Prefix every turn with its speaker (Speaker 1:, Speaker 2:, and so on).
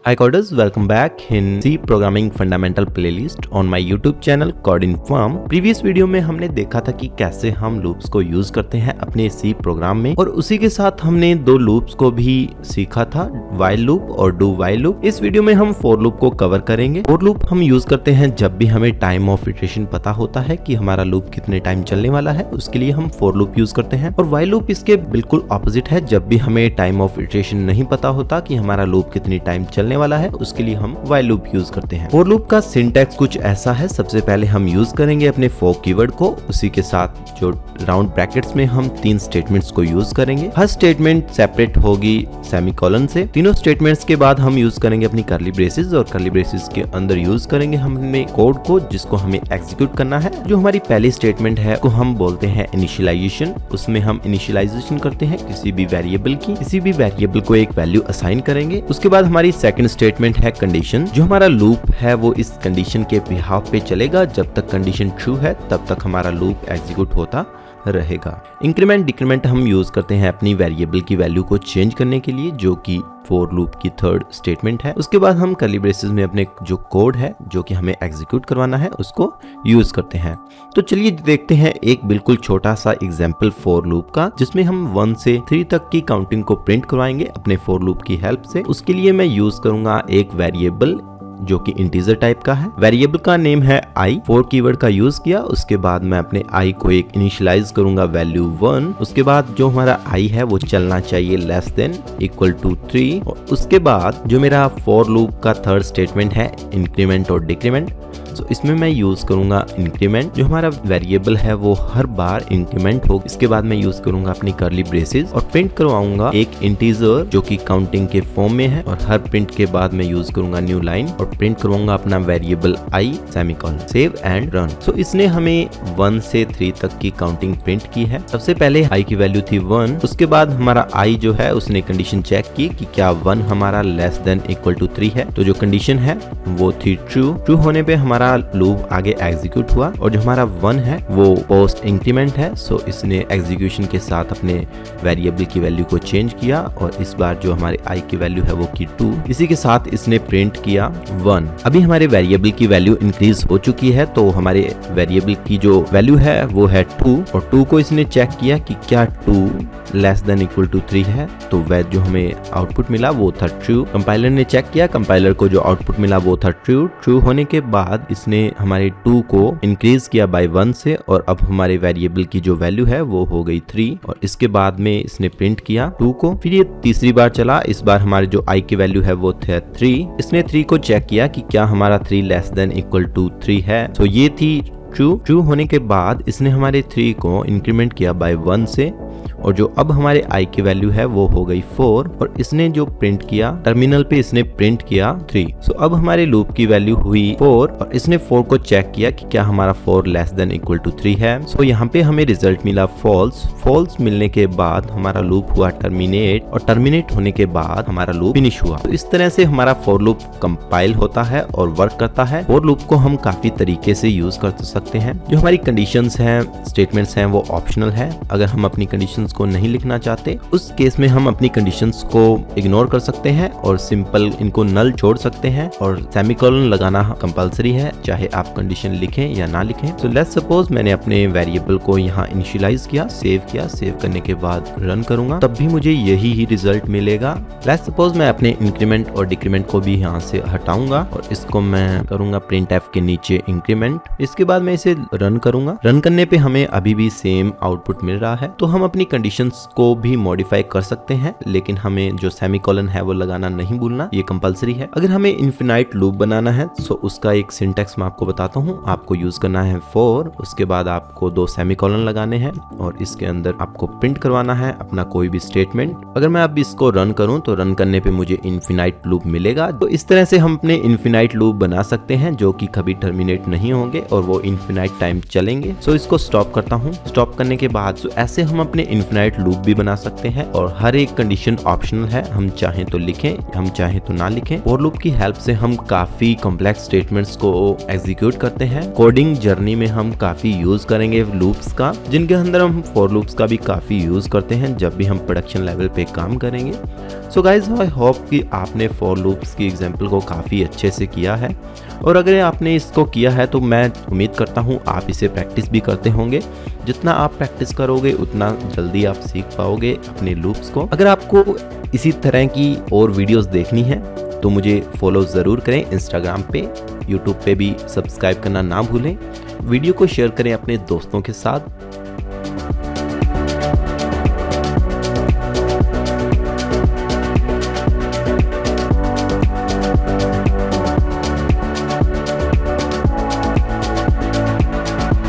Speaker 1: Hi coders, welcome back in C Programming Fundamental playlist on my YouTube channel CodeInform। Previous video में हमने देखा था कि कैसे हम लूप्स को यूज करते हैं अपने C प्रोग्राम में, और उसी के साथ हमने दो लूप्स को भी सीखा था, while लूप और do while लूप। इस वीडियो में हम for लूप को कवर करेंगे। for लूप हम यूज करते हैं जब भी हमें टाइम ऑफ इटरेशन पता होता है कि हमारा लूप कितने टाइम चलने वाला है, उसके लिए हम for लूप यूज करते हैं। और while लूप इसके बिल्कुल ऑपोजिट है, जब भी हमें टाइम ऑफ इटरेशन नहीं पता होता कि हमारा लूप कितनी टाइम चलने वाला है, उसके लिए हम while लूप यूज करते हैं। for लूप का सिंटैक्स कुछ ऐसा है। सबसे पहले हम यूज करेंगे अपने for कीवर्ड को, उसी के साथ जो राउंड ब्रैकेट्स में हम तीन स्टेटमेंट्स को यूज करेंगे। हर स्टेटमेंट सेपरेट होगी सेमीकोलन से। तीनों स्टेटमेंट्स के बाद हम यूज करेंगे अपनी कर्ली ब्रेसेस, और कर्ली ब्रेसेस के अंदर यूज करेंगे हमने कोड को जिसको हमें एग्जीक्यूट करना है। जो हमारी पहली स्टेटमेंट है को हम बोलते हैं इनिशियलाइजेशन। उसमें हम इनिशियलाइजेशन करते हैं किसी भी वेरिएबल की, किसी भी वेरिएबल को एक वैल्यू असाइन करेंगे। उसके बाद हमारी सेकंड स्टेटमेंट है कंडीशन। जो हमारा लूप है वो इस कंडीशन के बिहाफ पे चलेगा। जब तक कंडीशन ट्रू है तब तक हमारा लूप एग्जीक्यूट होता रहेगा। इंक्रीमेंट डिक्रीमेंट हम यूज करते हैं अपनी वेरिएबल की वैल्यू को चेंज करने के लिए, जो कि फॉर लूप की थर्ड स्टेटमेंट है। उसके बाद हम कर्ली ब्रेसेस में अपने जो कोड है जो कि हमें एग्जीक्यूट करवाना है उसको यूज करते हैं। तो चलिए देखते हैं एक बिल्कुल छोटा सा एग्जांपल फॉर लूप का, जिसमें हम 1 से 3 तक की काउंटिंग को प्रिंट करवाएंगे अपने फॉर लूप की हेल्प से। उसके लिए मैं यूज करूंगा एक वेरिएबल जो कि इंटीजर टाइप का है। वेरिएबल का नेम है i। for कीवर्ड का यूज किया। उसके बाद मैं अपने i को एक इनिशियलाइज करूंगा वैल्यू 1। उसके बाद जो हमारा i है वो चलना चाहिए लेस देन इक्वल टू 3। और उसके बाद जो मेरा फॉर लूप का थर्ड स्टेटमेंट है इंक्रीमेंट और डिक्रीमेंट, तो इसमें मैं यूज करूंगा इंक्रीमेंट। जो हमारा वेरिएबल है वो हर बार इंक्रीमेंट होगा। इसके बाद मैं यूज करूंगा अपनी कर्ली ब्रेसेस और प्रिंट करवाऊंगा एक इंटीजर जो कि काउंटिंग के फॉर्म में है। और हर प्रिंट के बाद मैं यूज करूंगा न्यू लाइन और प्रिंट करवाऊंगा अपना variable i semicolon. Save and run. So इसने हमें 1 से 3 तक की काउंटिंग प्रिंट की है। सबसे पहले i की वैल्यू थी 1। उसके बाद हमारा i जो है उसने कंडीशन चेक की कि क्या 1 हमारा लेस देन इक्वल टू 3 है। तो जो कंडीशन है वो थी ट्रू। ट्रू होने पे हमारा लूप आगे एग्जीक्यूट हुआ, और जो हमारा 1 है वो पोस्ट इंक्रीमेंट है। सो इसने एग्जीक्यूशन के साथ अपने वेरिएबल की वैल्यू को चेंज किया, और इस बार जो हमारे i की वैल्यू है वो की 2। इसी के साथ इसने प्रिंट किया 1। अभी हमारे वेरिएबल की वैल्यू इंक्रीज हो चुकी है, तो हमारे वेरिएबल की जो वैल्यू है वो है 2, और 2 को इसने चेक किया कि क्या 2 लेस देन इक्वल टू 3 है। तो वह जो हमें आउटपुट मिला वो था ट्रू। कंपाइलर ने चेक किया, कंपाइलर को जो आउटपुट मिला वो था ट्रू। ट्रू होने के बाद इसने हमारे 2 को इंक्रीज किया बाय 1 से, और अब हमारे वेरिएबल की जो वैल्यू है वो हो गई 3। और इसके बाद में इसने प्रिंट किया 2 को। फिर ये तीसरी बार चला। इस बार हमारे जो i की वैल्यू है वो थे 3। इसने 3 को चेक किया कि क्या हमारा 3 लेस देन इक्वल टू 3 है। तो ये थी ट्रू। ट्रू होने के बाद इसने हमारे 3 को इंक्रीमेंट किया बाय 1 से, और जो अब हमारे i की वैल्यू है वो हो गई 4। और इसने जो प्रिंट किया टर्मिनल पे इसने प्रिंट किया 3। सो अब हमारे लूप की वैल्यू हुई 4, और इसने 4 को चेक किया कि क्या हमारा 4 लेस देन इक्वल टू 3 है। सो यहाँ पे हमें रिजल्ट मिला फॉल्स। फॉल्स मिलने के बाद हमारा लूप हुआ टर्मिनेट, और टर्मिनेट होने के बाद हमारा लूप फिनिश हुआ। तो इस तरह से हमारा फॉर लूप कंपाइल होता है और वर्क करता है। फॉर लूप को हम काफी तरीके से यूज कर सकते हैं। जो हमारी कंडीशंस हैं, स्टेटमेंट्स हैं, वो ऑप्शनल है। अगर हम अपनी कंडीशंस को नहीं लिखना चाहते उस केस में हम अपनी कंडीशंस को इग्नोर कर सकते हैं और सिंपल इनको नल छोड़ सकते हैं, और सेमीकोलन लगाना कंपलसरी है चाहे आप कंडीशन लिखें या ना लिखें। तो लेट्स सपोज मैंने अपने वेरिएबल को यहाँ इनिशियलाइज किया, सेव किया। सेव करने के बाद रन करूंगा तब भी मुझे यही ही रिजल्ट मिलेगा। लेट्स सपोज मैं अपने इंक्रीमेंट और डिक्रीमेंट को भी यहाँ से हटाऊंगा, और इसको मैं करूंगा printf के नीचे इंक्रीमेंट। इसके बाद मैं इसे रन करूंगा। रन करने पे हमें अभी भी सेम आउटपुट मिल रहा है। तो हम अपनी कंडीशंस को भी मॉडिफाई कर सकते हैं, लेकिन हमें जो सेमीकोलन है वो लगाना नहीं भूलना, ये कंपलसरी है। अगर हमें इनफिनाइट लूप बनाना है तो उसका एक सिंटैक्स मैं आपको बताता हूँ। आपको यूज करना है फॉर, उसके बाद आपको 2 सेमीकोलन लगाने हैं, और इसके अंदर आपको प्रिंट करवाना है अपना कोई भी स्टेटमेंट। अगर मैं अब इसको रन करूँ तो रन करने पे मुझे इनफिनाइट लूप मिलेगा। तो इस तरह से हम अपने इनफिनाइट लूप बना सकते हैं जो कि कभी टर्मिनेट नहीं होंगे और वो इनफिनाइट टाइम चलेंगे। सो इसको स्टॉप करता हूँ। स्टॉप करने के बाद ऐसे हम अपने इन्फिनाइट लूप भी बना सकते हैं और हर एक कंडीशन ऑप्शनल है, हम चाहें तो लिखें, हम चाहें तो ना लिखें। फॉर लूप की हेल्प से हम काफी कॉम्प्लेक्स स्टेटमेंट्स को एग्जीक्यूट करते हैं। कोडिंग जर्नी में हम काफी यूज करेंगे लूप्स का, जिनके अंदर हम फॉर लूप्स का भी काफी यूज करते हैं जब भी हम प्रोडक्शन लेवल पे काम करेंगे। सो गाइज, आई होप कि आपने फॉर लूप्स की एग्जांपल को काफी अच्छे से किया है, और अगर आपने इसको किया है तो मैं उम्मीद करता हूँ आप इसे प्रैक्टिस भी करते होंगे। जितना आप प्रैक्टिस करोगे उतना जल्दी आप सीख पाओगे अपने लूप्स को। अगर आपको इसी तरह की और वीडियोस देखनी है तो मुझे फॉलो ज़रूर करें इंस्टाग्राम पे, यूट्यूब पे भी सब्सक्राइब करना ना भूलें। वीडियो को शेयर करें अपने दोस्तों के साथ